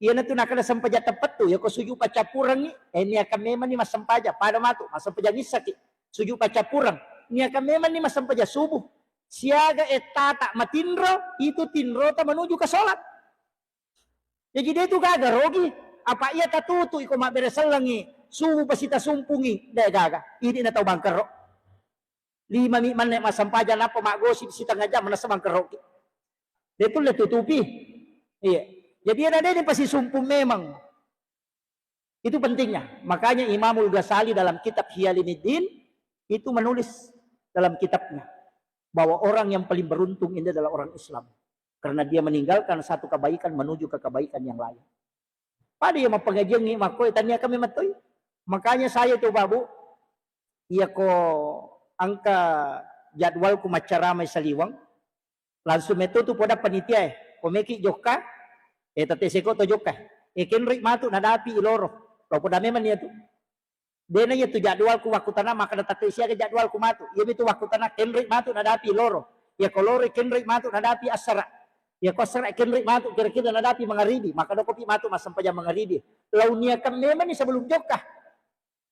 Iya na tu nakada sampaja tepat tu, ya ko suju pacapurang ni, ini akan memang ni mas sampaja, pada matu, mas sampaja ngisaki, suju pacapurang, ini akan memang ni mas sampaja subuh, siaga etata matinro, itu tinro ta menuju ke sholat. Jadi dia tu gaga rogi, apa ia tatutu iko mak beresalangi, subuh pasita sumpungi, dia gaga, ini na tau bangkero. 5 menit mas sampaja napa mak gosip sita ngajam mana bangkero. Dia tu le tutupi, iya. Jadi ada ini pasti sumpung memang. Itu pentingnya. Makanya Imamul Ghazali dalam kitab Hiyalinuddin itu menulis dalam kitabnya bahwa orang yang paling beruntung ini adalah orang Islam. Karena dia meninggalkan satu kebaikan menuju ke kebaikan yang lain. Pada yang pengajian ni mako tanya kami matoi. Makanya saya coba Bu, iya ko angka jadwal ku macaramai saliwang. Langsung metu tu pada panitia komeki joka tate seko to joka kenrik matu nadapi iloro lo poda memang dia tu dena ya tu jadwal ku waktu tanah maka tate sia ke jadwal ku matu ya itu waktu tanah kenrik matu nadapi iloro ya kolore kenrik matu nadapi asara ya ko asara kenrik matu kira-kira nadapi mangaribi maka do kopi matu mas sampai jam mangaribi launia kan memang ni sebelum joka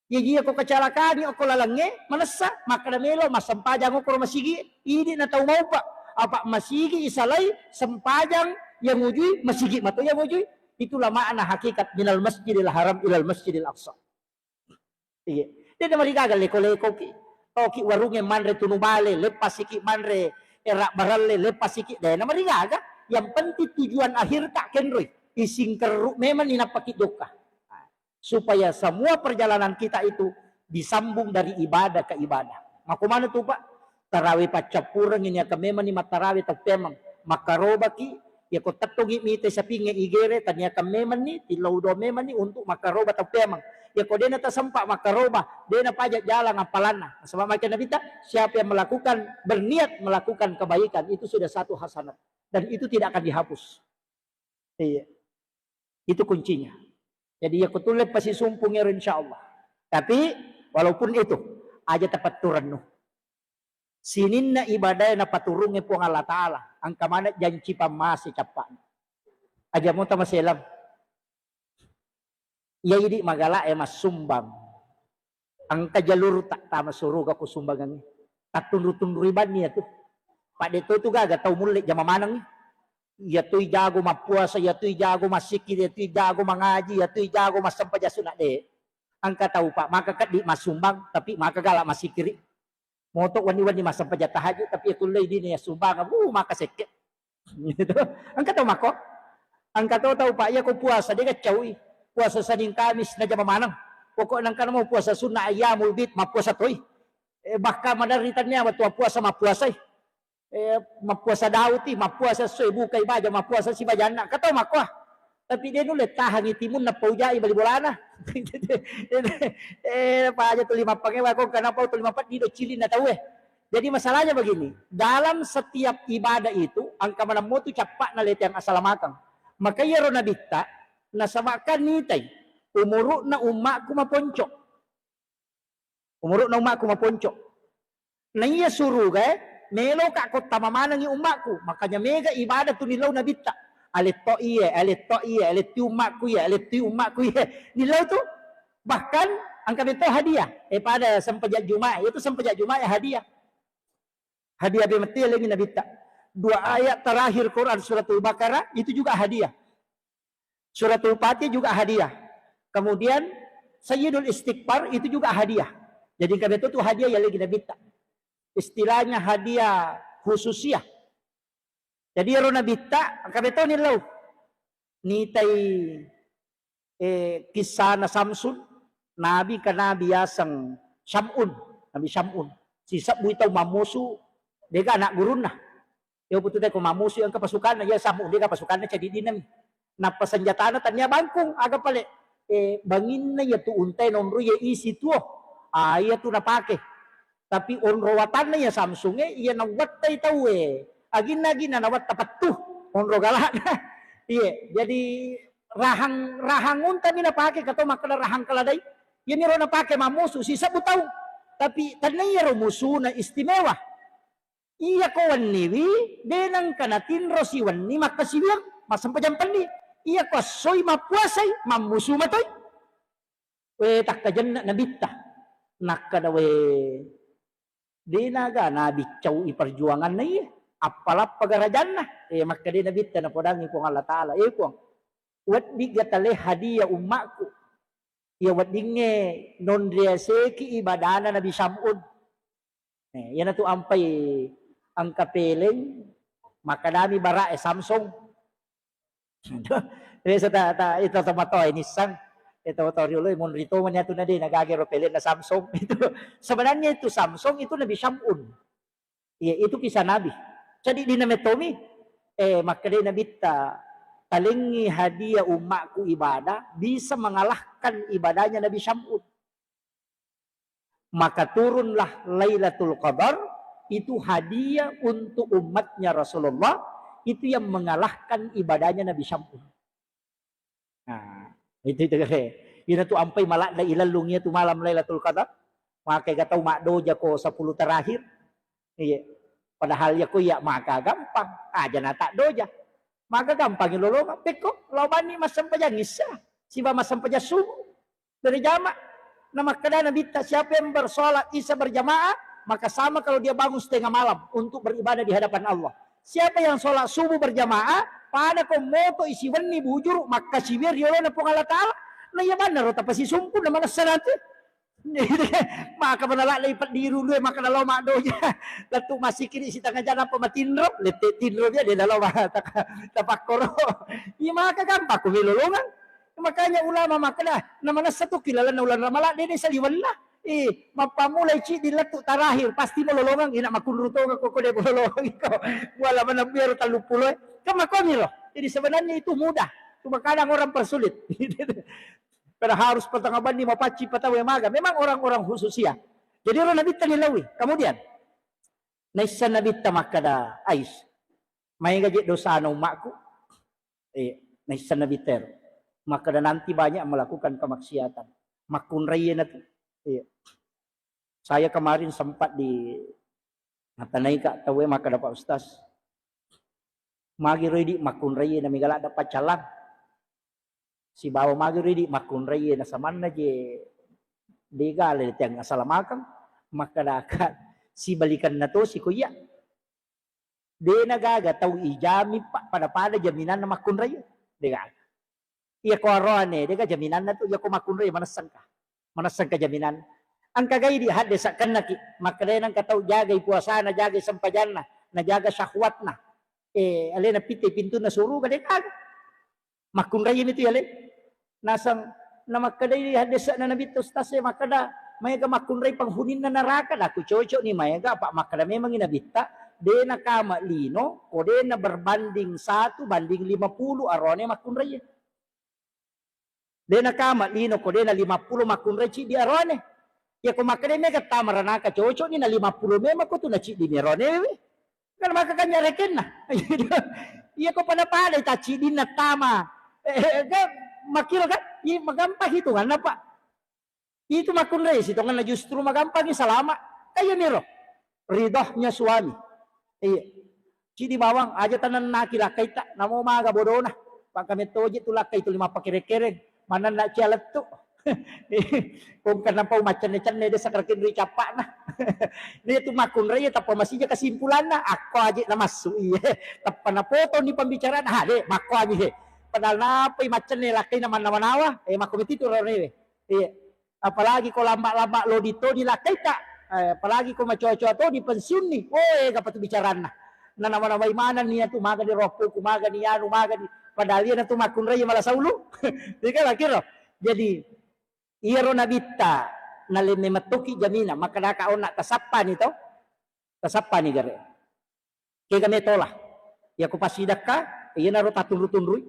ya dia ko kecelakaan ko lalange manasa maka da melo mas sampajang ko masigi ini na tau mau pak apa masigi isalai sampajang yang wujud masjid matu yang wujud itulah makna hakikat minal masjidil haram ilal masjidil aqsa. Iya. Dia mari gagal leko-leko ki. Toki warungnya manre tunubale lepas sikit manre erak baralle lepas sikit deh mari gagal. Yang penting tujuan akhir tak kenroi. Ising keruk memang inapakit doka. Supaya semua perjalanan kita itu disambung dari ibadah ke ibadah. Maku mana tuh Pak? Tarawih pacapurang ini akan memang ni matarawih tak memang makaroba ki ya ko tatogi mite sa pinge igere tanya ka meman ni tilaudo meman ni untuk makaroba ta pemang ya ko dena ta sampak makaroba dena pajak jalan apalana sama macam Nabi ta siapa yang melakukan berniat melakukan kebaikan itu sudah satu hasanat dan itu tidak akan dihapus. Iya. Itu kuncinya. Jadi ya ko tulip pasti sumpung ya insyaallah. Tapi walaupun itu aja tepat turun sinin na ibadah na paturungin po ang Allah Ta'ala. Ang kamanat janji pamasi capan. Aja mo tama selam. Iya idi magala mas sumbang. Ang kajalur tak tama suruga ko sumbangan ni. Tatun-tun riban niya to. Pak dito to gaga tau mulit jama manang ni. Ya tuy jago mapuasa, ya tuy jago masikir, ya tuy jago mangaji, ya tuy jago masampaja sunat de. Ang katau Pak maka kat di masumbang tapi maka galak masikiri. Motok wani-wani masa pajat tahajud tapi itu lady ni sumbang maka sekit gitu angkat tahu mako angkat tahu Pak ya ko puasa dia kacawi puasa Senin Kamis na jama manang pokok nang kana mau puasa sunnah ayamul bid mapuasa toy bahkan madaritannya waktu puasa mapuasa mapuasa dauti mapuasa soy bukai baja mapuasa si bajana kata mako tapi dia nulis tahan itimun na paujai bali bolana apa aja tu 5 pangewa kok kenapa tu 5 4 di cilin na tahu jadi masalahnya begini dalam setiap ibadah itu angka mana mau tu capak na lete yang asalamatang maka ya rona bitta na samakan nitai umuruk na umakku maponcok na iya suruh melo kak kota mamanang yung umakku makanya mega ibadah tu nilaw na bitta alit to iya, alit ti umakku ya, nilaw tu bahkan angka itu hadiah pada sempejak Jumat itu sempejak Jumat ya hadiah bimati lagi Nabi tak 2 ayat terakhir Quran suratul Baqarah itu juga hadiah suratul Fatih juga hadiah kemudian Sayyidul Istighfar itu juga hadiah jadi kami itu hadiah ya lagi Nabi tak istilahnya hadiah khususiah. Jadi rona bitta kami tahu nilaw nitai kisah na Samsun nabi ka nabi yasang nabi Syamun sisa buitaw mamusu dega anak gurun na yo putu ko mamusu ang kapasukan na ya Samun dega pasukan na jadi dinam na pasenjata na tanya bangkong aga pale bangin na ya tu untay nomro ya isi tuo ya tu napake tapi onrowatan na ya Samsung iya na watay taw agin-agin na nawat tapat tuh onro galak iya jadi rahang unta mina pake kato makala rahang kaladay yan niro na pake mamusu sisa butaw tapi tanay musu na istimewa iya ko waniwi denang kanatin rosiwan ni makasiwang masampajampan ni Iya ko soy mapuasay, mamusu matoy. We takkajan na nabita. Nakada we di naga nabitsaw iperjuangan na iya. Apalap pagarajan na. Maka di nabita na podangi ko Allah Ta'ala. Ko wat bigatale hadiah umakku. Ya wat dinge non seki ibadana Nabi Samud. Yan na to ampay ang kapeleng makadami bara Samsung. Ito tamato ay Nissan. Ito toriuloy mon rito man yato na din nagagero pelen na Samsung. Ito sebenarnya itu Samsung itu Nabi Samud. Ya itu kisah Nabi. Jadi di nametomi makadai Nabi talingi hadiah umatku ibadah bisa mengalahkan ibadahnya Nabi Samud. Maka turunlah Lailatul Qadar itu hadiah untuk umatnya Rasulullah itu yang mengalahkan ibadahnya Nabi Samud. Nah, itu yun tu ampay malak na ilalungnya tu malam Lailatul Qadar. Maka gatau makdoja ko 10 terakhir. Iya. Padahal ya ko ya maka gampang. Aja na tak doja. Maka gampang ilolongan. Peko, lawan ni masam paja ngisa. Siba masam paja subuh. Dari jamaah. Nah maka nabita siapa yang bersolat isya berjamaah. Maka sama kalau dia bangun setengah malam. Untuk beribadah di hadapan Allah. Siapa yang sholat subuh berjamaah. Pada komoto isi wani bujur. Maka sibir yolo na pong Allah Ta'ala. Na yaman na rota pa si sumpo na mga sanate. Maka manala na ipadiru doy. Maka nalaw makdoja. Lato masikiri si tanga dyan ang pamatinro. Lete tinro niya. Di nalaw tapakoro. Yung mga kagampa kumilulungan. Makanya ulama makna namanya satu kilala na ulan ramala din sa liwan na. Mapamulay ci di lato tarahir pasti mololongan ina makunruto ka ko de mololongan ikaw. Wala man ang biro talupuloy. Kama komiro. Jadi sebenarnya itu mudah. Cuma kadang orang persulit. Pero harus pertengahan ni mapaci patawe maga. Memang orang-orang khusus ya. Jadi orang Nabi tanilawi. Kemudian naisa Nabi tamakada ais. May gaji dosa na umakku. Naisa Nabi ter. Maka nanti banyak melakukan kemaksiatan. Makunraya na to. Saya kemarin sempat di natanay ka tawe maka dapat ustaz. Magi redi makunraya na migala dapat calang. Si bawa magi redi makunraya na saman na je degale tiang asalamakang maka dakat si balikan na to si kuya. De nagaga taw ijami pada jaminan na makunraya. Degal. Iya ko arone, dega jaminan na to, iya ko makunraya manasang ka jaminan. Ang kagay di hadde sa kanaki, makalenang kataw jagay puasa na jagay sampajan na jaga syahwat na. Alin na piti pintu na suru ka dega. Makunraya nito yale. Nasang na makaday di hadde sa na nabitos tase makada may ga makunray panghunin na naraka na kuchocho ni mayaga pa makada memang inabita de na kama lino o de na berbanding 1 banding 50 arone makunraya. De na kama lino ko de na 50 makunray ci di arone. Ya ko makade me kata maranaka chocho ni na 50 me mako tu na ci di merone. Kan makakanya reken na. Iya ko panapalay ta ci di na tama. Makiro kan? Iya magampang hitungan na pa. Itu makunray hitungan na justru magampang salama. Kaya niro. Ridahnya suami. Iya. Ci di bawang aja tanan nakilakay ta. Namo mga bodo na. Pag kami toji tulakay tu 5 pakirek-kirek. Mana nak cialet tu. Kung kanampaw macam-macam na sa karakin rin capa na. Dia tu makunray tapos masih kesimpulan na. Ako aja na masuk. Tapos na foto ni pembicaraan. De, mako aja. Padahal napay macam ni laki naman nawa. Makumiti tu rin. Apalagi ko lambak-lambak lo dito di laki tak. Apalagi ko macoco to di pensiun ni. Kapat tu bicaraan na. Na naman-naway manan niya tu maga di ropo. Kumaga ni yan, umaga di. Padahal yan na tumakunray malah sa ulo. Di ka lakiro. Jadi, iro na bita na limimatuki jamina. Maka nakaon na tasapan ito. Tasapan ni gari. Kaya kami tolah. Ya ko pasidak ka. Iya na ro tatun-tunruy.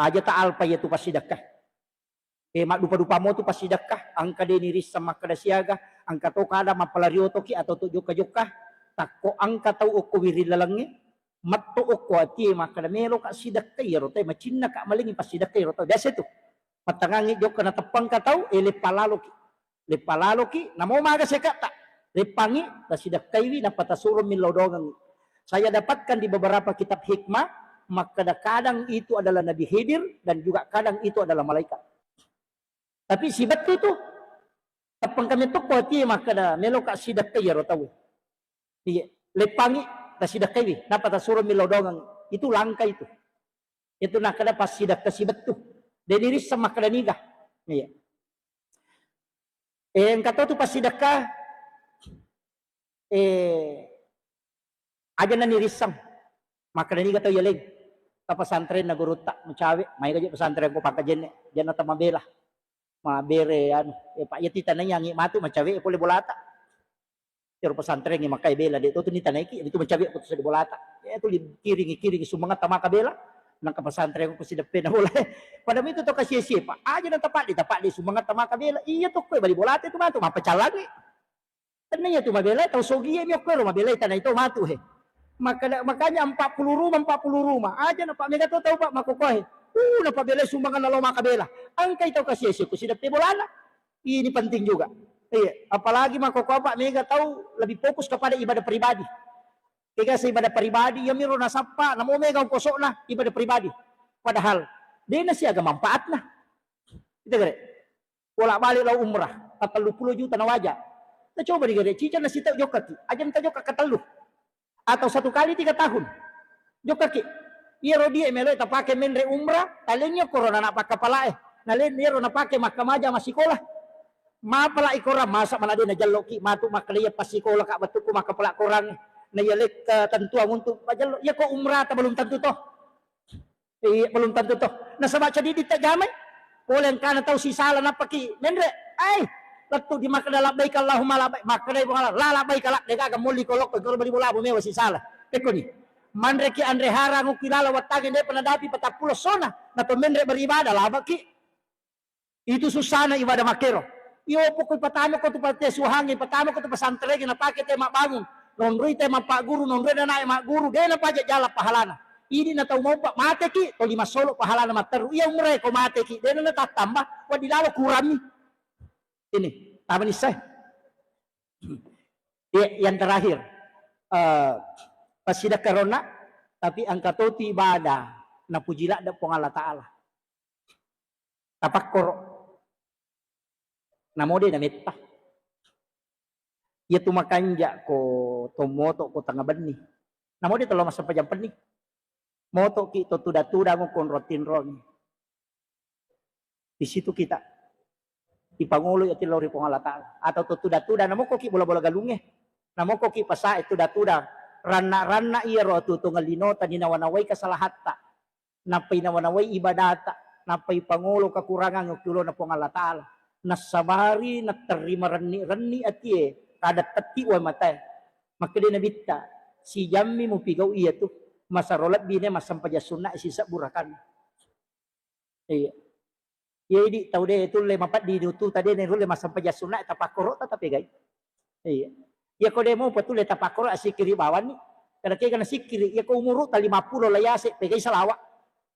Aja taal pa ya tu pasidak ka. Dupa-dupa mo tu pasidak ka. Ang kadeniris sa makadasiaga. Ang kato kada mapalaryoto ki atau tujuk ka. Tako ang kataw ko wirilalangnya. Matuok ko ati makadamelo ka sidak kayo tay machinna ka malingi pasidak kayo to biasa itu matangangi jok kana tepang kataw lepalalo ki namo maga sekata lepangi ta sidak kaywi na patasurun min lodongan saya dapatkan di beberapa kitab hikmah maka kadang itu adalah Nabi Khidir dan juga kadang itu adalah malaikat. Tapi si betul tu tapang kami tu kuati maka dah melo kak sidak kaya ro tahu. Iya, lepangi ta sidak kaya dapat suruh milodongang itu langka itu. Itu nak kada pas sidak ka si betul. Dari ris sama kada nigah. Iya. Yang kata tu pas sidak ka aja na nirisam. Maka nani kata yaling. Ka pesantren na guruta mencawe, may kaje pesantren ko pakajen jan na tamabela. Mabere anu, pak yati tanay yang matu mencawe pole bolata. Pero pesantren yang makai bela dia tu ni tanay ki, itu mencawe putus di bolata. Itu kiring sumangat tamaka bela. Nang ka pesantren ko si depen na bola. Padam itu to kasi siapa? Aja na tapat di sumangat tamaka bela. Iya to ko bali bolata itu matu mapacalag. Tanay tu mabela tau sogi mi ko mabela tanay to matu he. Makanya 40 rumah aja na Pak Mega tahu Pak makukohe. Na pabela sumbangan na loma kabela. Ang kay tahu kasi ko sidap bolana. Ini penting juga. Iya, apalagi makukohe Pak Mega tahu lebih fokus kepada ibadah pribadi. Kaya sa ibadah pribadi ya miro na sapa na mo mega kosok na ibadah pribadi. Padahal dia na siya manfaat na. Kita gere. Wala balik law umrah 40 juta na waja. Ta coba digere cica na sita jokati. Ajan ta joka katalu. Atau 1 kali 3 tahun. Jokaki. Iya rodi emelo ta pakai menre umrah, talinya corona na pakapala Nalen niro na pakai makamaja masikola. Mapala ikora masa mana dia na jalloki matu makaliya pasikola ka batu ko makapala korang na yalik tentuan untuk pajalo. Ya ko umrah ta belum tentu toh. Belum tentu toh. Nasa baca di tak jamai. Oleh kana tahu si salah na paki menre. Latu di makna labbaik Allahumma labbaik makna ibang labbaik kala deka ka muli kolok ko bali bola bo mewa si salah teko ni manre ki andre harang kilala watage de penadapi patapulo sona na to menre beribadah labaki itu susah na ibadah makero iyo po ko patamo ko to pate suhangi patamo ko to pesantren na paket mak bangun nonroi te mak pak guru nonroi na mak guru de na paje jala pahalana ini na tahu mau pak mate ki to 5 solo pahalana materu iya umre ko mate ki de na tambah wadilawa kurami. Ini apa nih saya? Yang terakhir pasidak corona tapi angka toti ibadah na pujila da pong Allah Ta'ala tapak koro namode na metta ya tumakanja ko tomoto ko tanga bani namode tolo masa pajam peni moto ki to tuda mo kon rotin ron di situ kita ipangulo ya tilori pong Allah Ta'ala atau tuda namo ko ki bola-bola galunge namo ko ki pasa itu tuda ranna iya ro tutungal linota ninawanaway kasalahatta napay nawanaway ibadata napay pangulo kakurangan ng tulo na pong Allah Ta'ala nasabari natarima ranni at iye kada tati wa matay makadi nabitta si jammi mo pigaw iya tu masarolat bine masampaja sunna isisa burakan Jadi tahu deh itu mapat di itu tadi nih rule sampai jasuna tapakoro tapi guys. Iya. Ya kau demo betul le tapakoro asikiri bawan nih. Karena kayak kana sikiri ya kau umur tali 50 layase pegai salawat.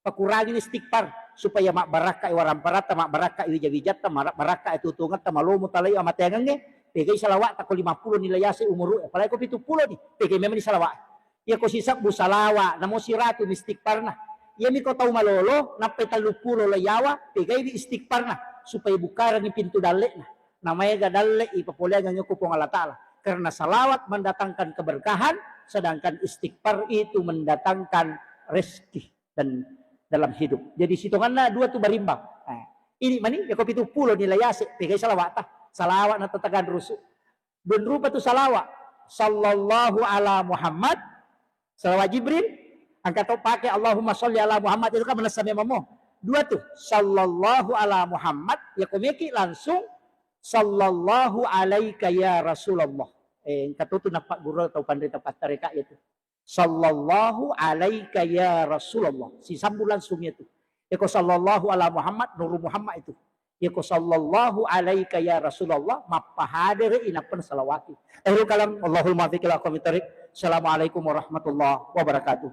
Pakurangin istighfar supaya mak baraka iwaram parata mak baraka iwijat mak baraka itu tungat tamalumu talay amatengange pegai salawat tak 50 nilai layase umur apalagi kau 70 nih pegai memang di salawat. Ya kau sisa bu salawat namo siratu istighfar nah. Ya mi ko tahu malolo napay 30 layawa pegay di istighfar na supaya bukaran ni pintu dalik na namanya gadale ipapulian nyo ko pong Allah Ta'ala karena salawat mendatangkan keberkahan sedangkan istighfar itu mendatangkan rezeki dan dalam hidup jadi situngan na dua tu berimbang ini mani ya ko 70 nilai yase pegay salawat na tatagan rusu dun rupa tu salawat sallallahu ala Muhammad salawat Jibril angkat tau pakai Allahumma sholli ala Muhammad itu kan menasami mamo. 2 tuh sallallahu ala Muhammad ya komeki langsung sallallahu alaika ya Rasulullah. Katutu na Pak Guru atau pandai tepat tarika itu. Sallallahu alaika ya Rasulullah. Si sambung langsung itu. Ya ko sallallahu ala Muhammad nuru Muhammad itu. Ya ko sallallahu alaika ya Rasulullah mapahadir inapan salawati. Kalam Allahul muwaffiq ila aqwamit thoriq. Assalamualaikum warahmatullahi wabarakatuh.